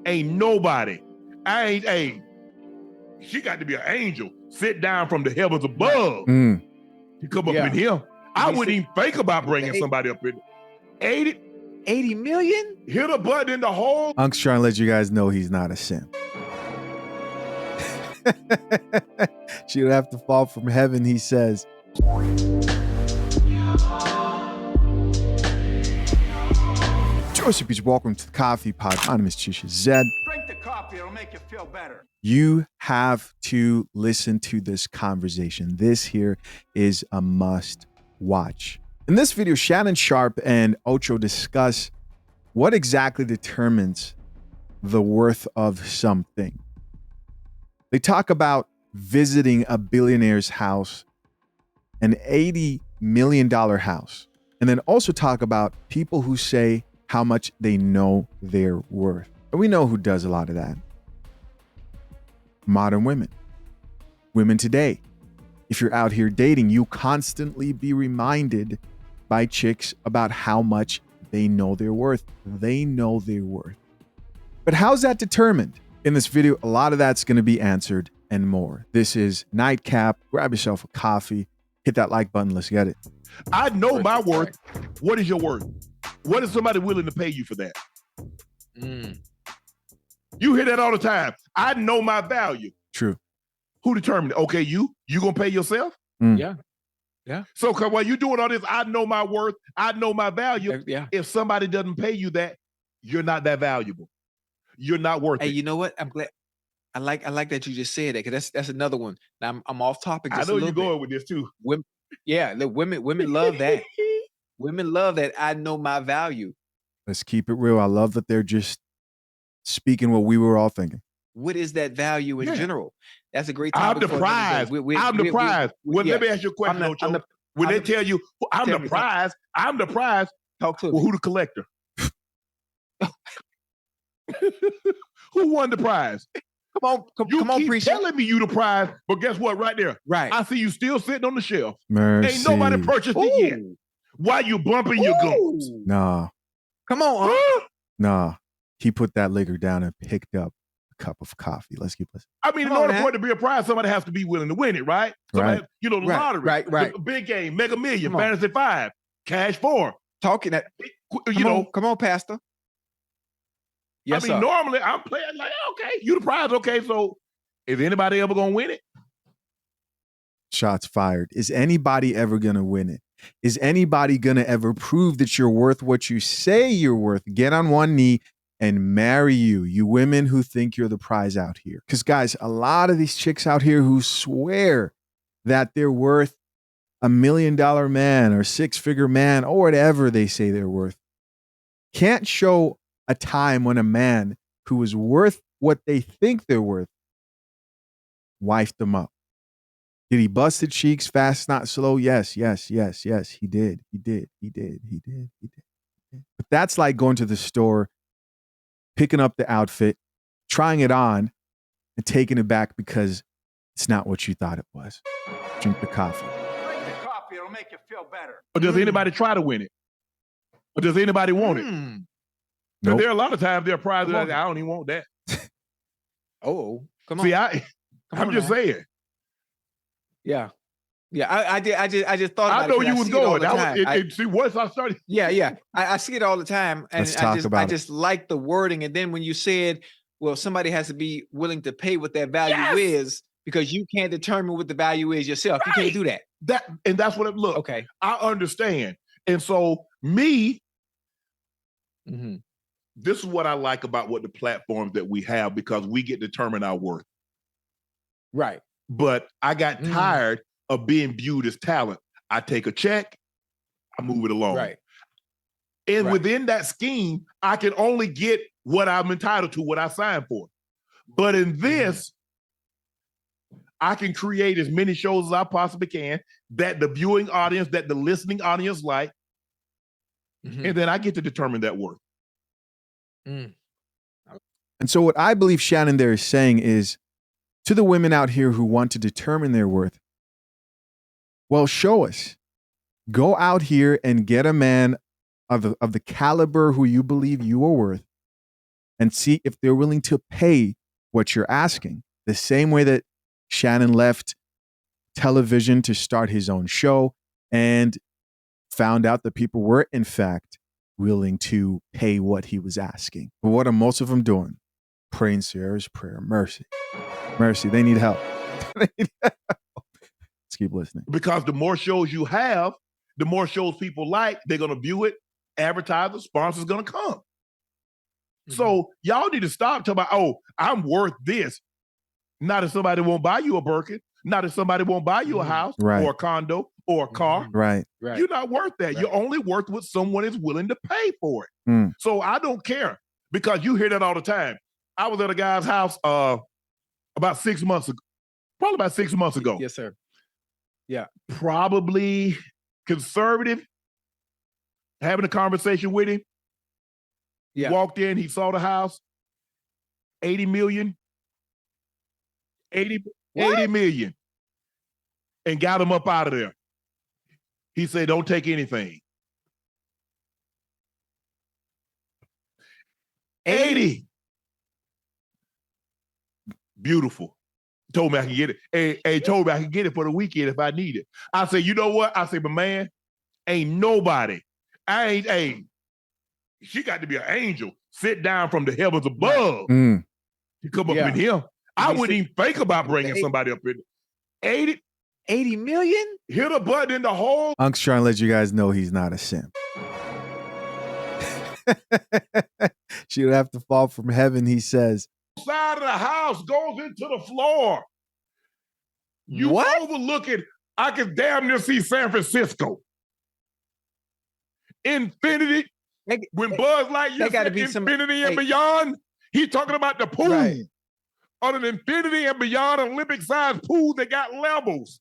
Ain't nobody. Hey, she got to be an angel. Sit down from the heavens above to come up in here. I wouldn't even think about bringing somebody up in 80 million? Hit a button in the hole. Unc's trying to let you guys know he's not a simp. She would have to fall from heaven, he says. Joseph, welcome to the Coffee Pod. My name is Chisha Zed. Drink the coffee, it'll make you feel better. You have to listen to this conversation. This here is a must watch. In this video, Shannon, Sharpe, and Ocho discuss what exactly determines the worth of something. They talk about visiting a billionaire's house, an $80 million house, and then also talk about people who say how much they know they're worth. And we know who does a lot of that. Modern women. Women today. If you're out here dating, you constantly be reminded by chicks about how much they know they're worth. They know their worth. But how's that determined? In this video, a lot of that's going to be answered and more. This is Nightcap. Grab yourself a coffee. Hit that like button. Let's get it. I know my worth. What is your worth? What is somebody willing to pay you for that? You hear that all the time. I know my value. True. Who determined it? Okay, you gonna pay yourself? Yeah. So while you doing all this, I know my worth, I know my value. Yeah. If somebody doesn't pay you that, you're not that valuable. You're not worth Hey, it. you know what? I'm glad. I like that you just said that, because that's another one. Now I'm off topic. I know you're going with this too. Women love that. Women love that. I know my value. Let's keep it real. I love that they're just speaking what we were all thinking. What is that value in general? That's a great I'm topic. the prize. I'm the prize. Well, let me ask you a question, Ocho. When they tell you, I'm the prize, talk to me. Well, who the collector? Who won the prize? Come on, preacher. Telling me you the prize, but guess what? Right there, right. I see you still sitting on the shelf. Mercy. Ain't nobody purchased it yet. Why you bumping your gums? Nah. Come on, Nah. He put that liquor down and picked up a cup of coffee. Let's keep listening. I mean, in order for it to be a prize, somebody has to be willing to win it, right? Somebody, you know, the lottery, right. The big game, Mega Million, Fantasy 5, Cash 4. Talking that, come on, Pastor. Yes, I mean, normally I'm playing like, okay, you the prize, okay, so is anybody ever gonna win it? Shots fired. Is anybody ever gonna win it? Is anybody gonna ever prove that you're worth what you say you're worth? Get on one knee and marry you, you women who think you're the prize out here. Because guys, a lot of these chicks out here who swear that they're worth $1 million man or 6-figure man or whatever they say they're worth can't show a time when a man who was worth what they think they're worth wifed them up. Did he bust the cheeks fast, not slow? Yes, he did. But that's like going to the store, picking up the outfit, trying it on, and taking it back because it's not what you thought it was. Drink the coffee. Drink the coffee, it'll make you feel better. Or does anybody try to win it? Or does anybody want it? Nope. There are a lot of times there are prizes that I don't even want that. Come on. See, I'm just saying. Yeah. I just thought. I about know it, you was going. See, once I started. Yeah. I see it all the time, and I just like the wording. And then when you said, "Well, somebody has to be willing to pay what that value is," because you can't determine what the value is yourself. Right. You can't do that. That's what it look. Okay, I understand. And so me. This is what I like about what the platforms that we have, because we get to determine our worth. Right. But I got tired of being viewed as talent. I take a check, I move it along. Right. And within that scheme, I can only get what I'm entitled to, what I signed for. But in this, I can create as many shows as I possibly can that the viewing audience, that the listening audience like, and then I get to determine that worth. And so what I believe Shannon there is saying is, to the women out here who want to determine their worth, well, show us. Go out here and get a man of the caliber who you believe you are worth, and see if they're willing to pay what you're asking. The same way that Shannon left television to start his own show and found out that people were, in fact, willing to pay what he was asking. But what are most of them doing? Praying Sierra's prayer. Mercy. Mercy. They need help. Let's keep listening. Because the more shows you have, the more shows people like, they're going to view it, advertisers, sponsors going to come. Mm-hmm. So y'all need to stop talking about, oh, I'm worth this. Not if somebody won't buy you a Birkin. Not if somebody won't buy you a house or a condo or a car. Right. You're not worth that. Right. You're only worth what someone is willing to pay for it. So I don't care, because you hear that all the time. I was at a guy's house about 6 months ago. Probably about 6 months ago. Yes, sir. Yeah. Probably conservative. Having a conversation with him. Yeah. Walked in, he saw the house. 80 million. 80 million. And got him up out of there. He said, don't take anything. 80. Beautiful. Told me I could get it. Hey, told me I could get it for the weekend if I need it. I said, you know what? I said, but man, ain't nobody. She got to be an angel. Sit down from the heavens above to come up in here. I wouldn't even think about bringing somebody up in 80 million? Hit a button in the hole. Unc's trying to let you guys know he's not a simp. She would have to fall from heaven, he says. Side of the house goes into the floor. You overlook it. I can damn near see San Francisco. Infinity. When Buzz Lightyear said infinity and beyond, he's talking about the pool. Right. On an infinity and beyond Olympic-sized pool that got levels.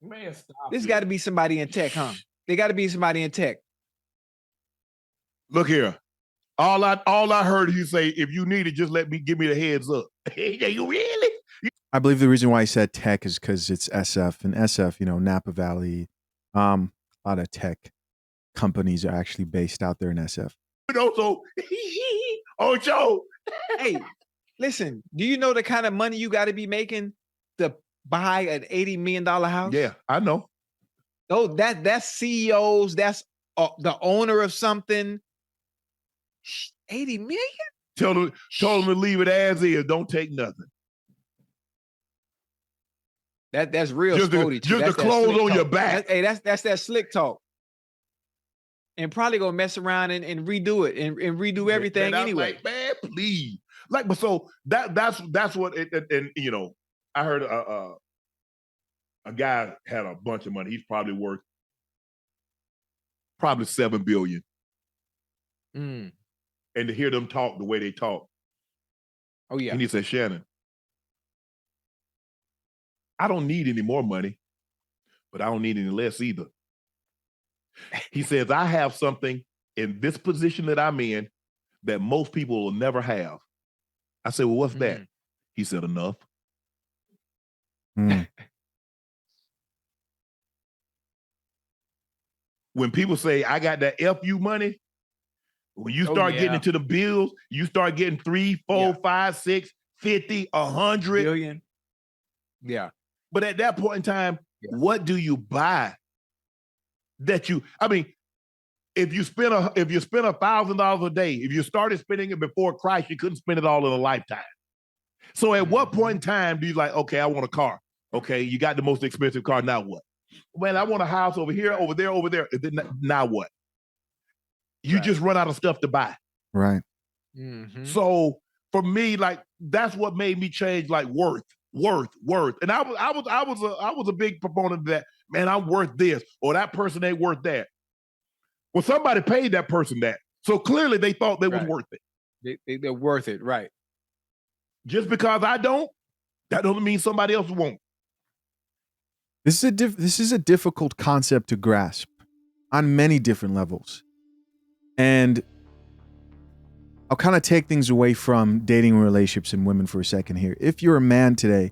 Man, stop. This got to be somebody in tech, huh? They got to be somebody in tech. Look here. All I heard you say, if you need it, just give me the heads up. You really? I believe the reason why he said tech is because it's SF, and SF, Napa Valley, a lot of tech companies are actually based out there in SF. So, oh, Joe. Hey, listen, do you know the kind of money you got to be making to buy an $80 million house? Yeah, I know. Oh, that's CEOs, that's the owner of something. 80 million? Tell them to leave it as is. Don't take nothing. That's real. Just the clothes on your back. That's that slick talk. And probably gonna mess around and redo it and redo everything anyway. Like, man, please. But so that's what and I heard a guy had a bunch of money. He's probably worth $7 billion. And to hear them talk the way they talk. Oh, yeah. And he said, Shannon, I don't need any more money, but I don't need any less either. He says, I have something in this position that I'm in that most people will never have. I said, well, what's that? He said, enough. When people say, I got that FU money, when you start getting into the bills, you start getting 3, 4, 5, 6, 50, 100 billion. Yeah. But at that point in time, what do you buy? If you spend $1,000 a day, if you started spending it before Christ, you couldn't spend it all in a lifetime. So at what point in time do you like, okay, I want a car. Okay, you got the most expensive car. Now what? Well, I want a house over here, over there, over there. Now what? You just run out of stuff to buy. Right. So for me, like, that's what made me change, like, worth. And I was a big proponent of that. Man, I'm worth this, or that person ain't worth that. Well, somebody paid that person that. So clearly they thought they was worth it. They're worth it, right. Just because I don't, that doesn't mean somebody else won't. This is a difficult concept to grasp on many different levels. And I'll kind of take things away from dating relationships and women for a second here. If you're a man today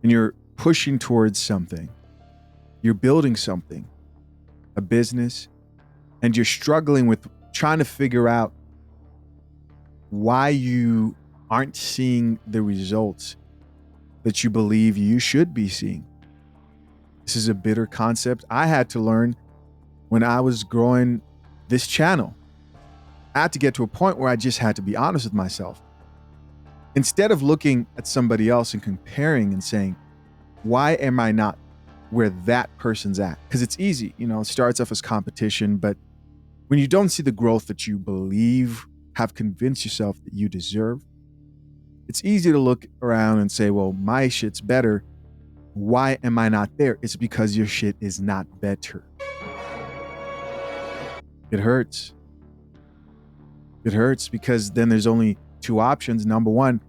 and you're pushing towards something, you're building something, a business, and you're struggling with trying to figure out why you aren't seeing the results that you believe you should be seeing. This is a bitter concept I had to learn when I was growing this channel. I had to get to a point where I just had to be honest with myself. Instead of looking at somebody else and comparing and saying, why am I not where that person's at? Because it's easy, it starts off as competition, but when you don't see the growth that you believe, have convinced yourself that you deserve, it's easy to look around and say, well, my shit's better. Why am I not there? It's because your shit is not better. It hurts. It hurts because then there's only two options. Number one,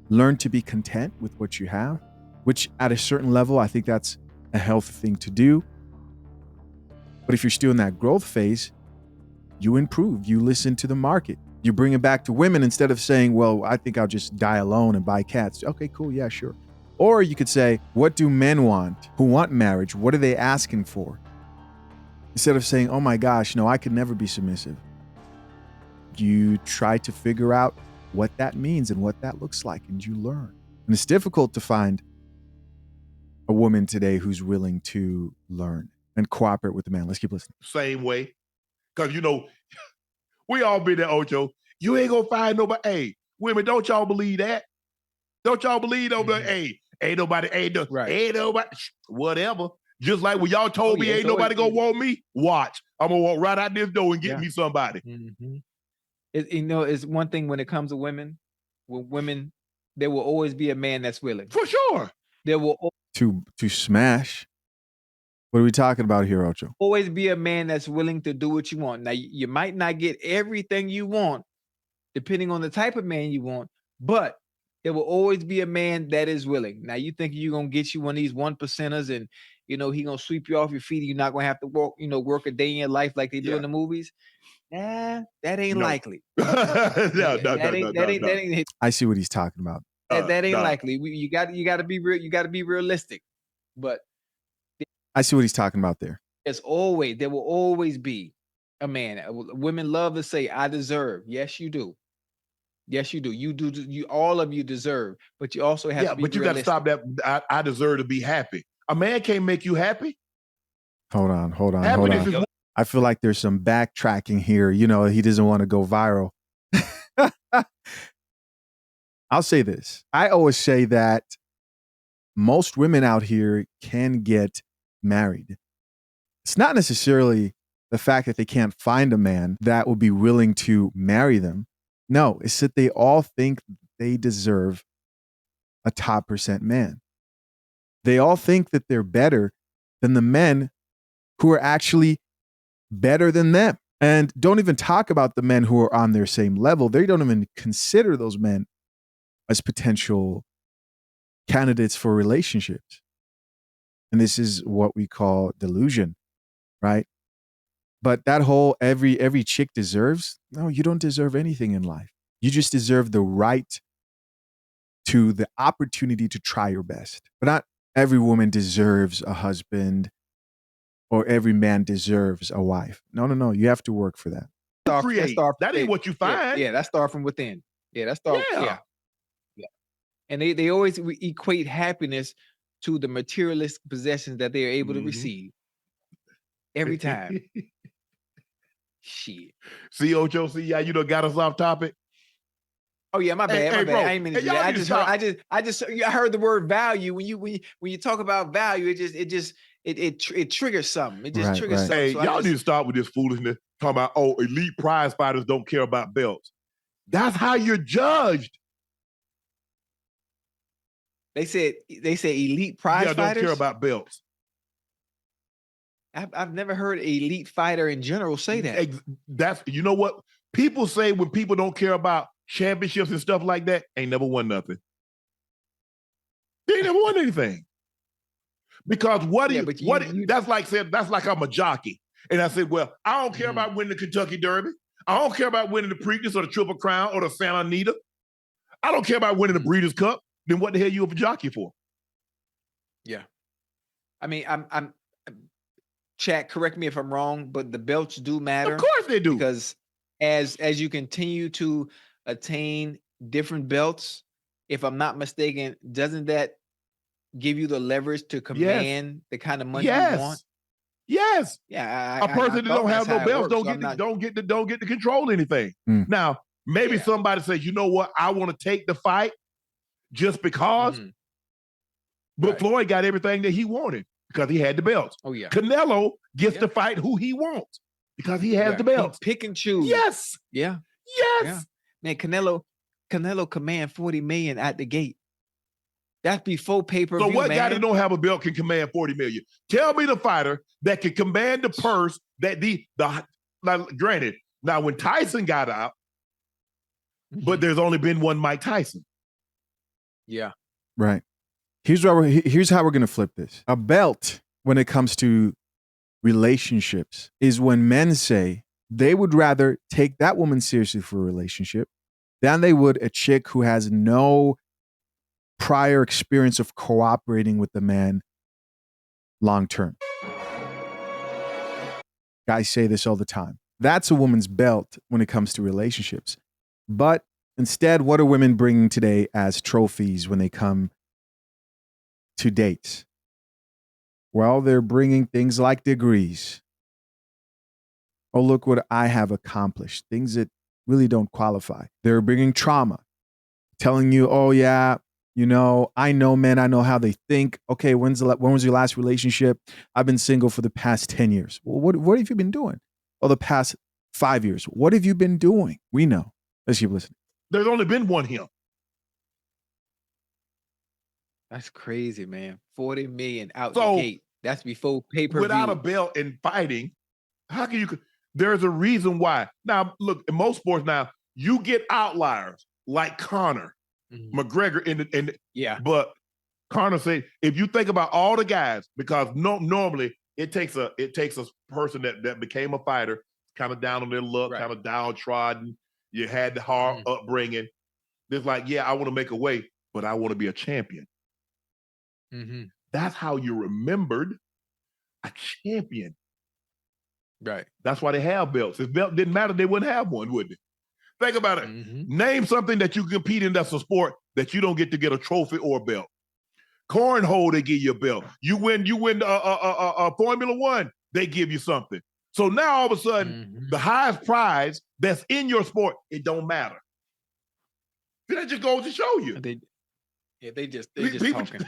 learn to be content with what you have, which at a certain level, I think that's a healthy thing to do. But if you're still in that growth phase, you improve, you listen to the market. You bring it back to women instead of saying, well, I think I'll just die alone and buy cats. Okay, cool. Yeah, sure. Or you could say, what do men want who want marriage? What are they asking for? Instead of saying, oh my gosh, no, I could never be submissive. You try to figure out what that means and what that looks like, and you learn. And it's difficult to find a woman today who's willing to learn and cooperate with the man. Let's keep listening. Same way. Because, we all been there, Ocho. You ain't gonna find nobody. Hey, women, don't y'all believe that? Don't y'all believe nobody? Hey, ain't nobody, ain't nobody, whatever. Just like when y'all told me ain't nobody gonna want me, watch. I'm gonna walk right out this door and get me somebody. Mm-hmm. It's one thing when it comes to women. With women, there will always be a man that's willing. For sure. There will to smash. What are we talking about here, Ocho? Always be a man that's willing to do what you want. Now, you might not get everything you want, depending on the type of man you want, but there will always be a man that is willing. Now, you think you're going to get you one of these 1%ers and, he going to sweep you off your feet and you're not going to have to work a day in your life like they do in the movies? Nah, that ain't likely. No. I see what he's talking about. That ain't likely. You got to be real. You got to be realistic. But I see what he's talking about there. there will always be a man. Women love to say, I deserve. Yes, you do. Yes, you do. All of you deserve, but you also have to be realistic. But you got to stop that. I deserve to be happy. A man can't make you happy. Hold on. I feel like there's some backtracking here. He doesn't want to go viral. I'll say this. I always say that most women out here can get married. It's not necessarily the fact that they can't find a man that will be willing to marry them. No, it's that they all think they deserve a top % man. They all think that they're better than the men who are actually better than them. And don't even talk about the men who are on their same level. They don't even consider those men as potential candidates for relationships. And this is what we call delusion, right? But that whole every chick deserves, no, you don't deserve anything in life. You just deserve the right to the opportunity to try your best. But not every woman deserves a husband or every man deserves a wife. No. You have to work for that. That ain't what you find. Yeah, that start from within. Yeah, that start. Yeah. And they always equate happiness to the materialist possessions that they are able to receive. Every time. Shit. See, Ocho, see how you done got us off topic? Oh yeah, my bad. My bad. Bro, I ain't mean to do that. I heard the word value. When you talk about value, it triggers something. It just triggers something. Hey, so y'all need to stop with this foolishness. Talking about, elite prize fighters don't care about belts. That's how you're judged. They say elite prize fighters don't care about belts. I've never heard an elite fighter in general say that. That's, you know what? People say when people don't care about championships and stuff like that, ain't never won nothing. They ain't never won anything. Because that's like I'm a jockey. And I said, well, I don't care about winning the Kentucky Derby. I don't care about winning the Preakness or the Triple Crown or the Santa Anita. I don't care about winning the Breeders' Cup. Then what the hell you a jockey for? Yeah. I mean, I'm Chat, correct me if I'm wrong, but the belts do matter. Of course they do. Because as you continue to attain different belts, if I'm not mistaken, doesn't that give you the leverage to command the kind of money you want? Yes. Yeah, A person that don't have no belts don't get to control anything. Now, maybe somebody says, you know what, I want to take the fight just because. But Floyd got everything that he wanted because he had the belts. Oh yeah. Canelo gets to fight who he wants because he has the belts. He pick and choose. Yes. Yeah. Yes. Yeah. Man, Canelo command 40 million at the gate. That's before pay-per-view. So what guy that don't have a belt can command 40 million? Tell me the fighter that can command the purse that now, granted, now when Tyson got out, but there's only been one Mike Tyson. Yeah. Right. Here's how we're going to flip this. A belt, when it comes to relationships, is when men say they would rather take that woman seriously for a relationship than they would a chick who has no prior experience of cooperating with the man long term. Guys say this all the time. That's a woman's belt when it comes to relationships. But instead, what are women bringing today as trophies when they come to dates? Well, they're bringing things like degrees. Oh, look what I have accomplished. Things that really don't qualify. They're bringing trauma, telling you, oh yeah, you know, I know men, I know how they think. Okay, when was your last relationship? I've been single for the past 10 years. Well, what have you been doing? Oh, the past 5 years. What have you been doing? We know. Let's keep listening. There's only been one him. That's crazy, man. 40 million out the gate. That's before pay-per-view. Without a belt in fighting, how can you? There's a reason why. Now, look, in most sports now, you get outliers like Conor, McGregor, but Conor say, if you think about all the guys, because normally it takes a person that became a fighter, kind of down on their luck, kind of downtrodden. You had the hard upbringing. It's like, yeah, I want to make a way, but I want to be a champion. That's how you remembered a champion. Right. That's why they have belts. If belt didn't matter, they wouldn't have one, wouldn't it? Think about it. Name something that you compete in that's a sport that you don't get to get a trophy or a belt. Cornhole, they give you a belt. You win Formula One, they give you something. So now all of a sudden, the highest prize that's in your sport, it don't matter. That just goes to show you. They just talking.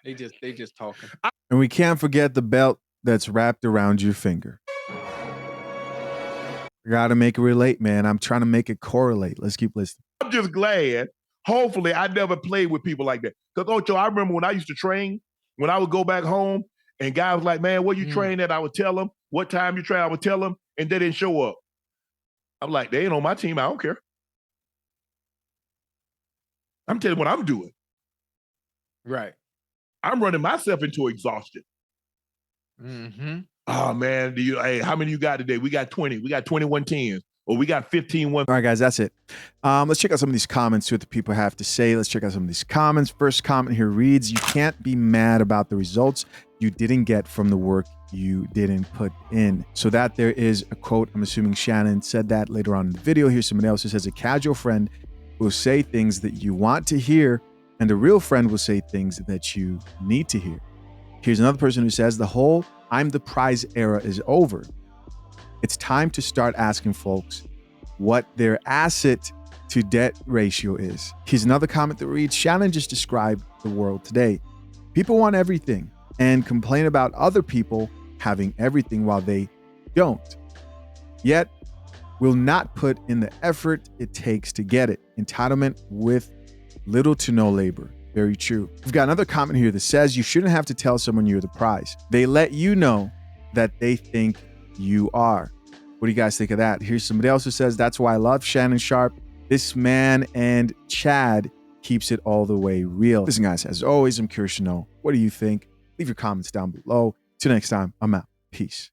They just talking. And we can't forget the belt that's wrapped around your finger. I gotta make it relate, man. I'm trying to make it correlate. Let's keep listening. I'm just glad. Hopefully, I never played with people like that. Because, Ocho, I remember when I used to train, when I would go back home, and guys was like, man, where you train at? I would tell them. What time you train? I would tell them, and they didn't show up. I'm like, they ain't on my team. I don't care. I'm telling you what I'm doing. Right. I'm running myself into exhaustion. Oh, man, hey, how many you got today? We got 20. We got 21 10s. Or we got 15 1. All right, guys, that's it. Let's check out some of these comments, see what the people have to say. Let's check out some of these comments. First comment here reads, you can't be mad about the results you didn't get from the work you didn't put in. So that there is a quote. I'm assuming Shannon said that later on in the video. Here's somebody else who says, a casual friend will say things that you want to hear, and a real friend will say things that you need to hear. Here's another person who says, the whole I'm the prize era is over. It's time to start asking folks what their asset to debt ratio is. Here's another comment that reads, Shannon just described the world today. People want everything and complain about other people having everything while they don't. Yet, will not put in the effort it takes to get it. Entitlement with little to no labor. Very true. We've got another comment here that says you shouldn't have to tell someone you're the prize. They let you know that they think you are. What do you guys think of that? Here's somebody else who says, that's why I love Shannon Sharpe. This man and Chad keeps it all the way real. Listen, guys, as always, I'm curious to know, what do you think? Leave your comments down below. Till next time, I'm out. Peace.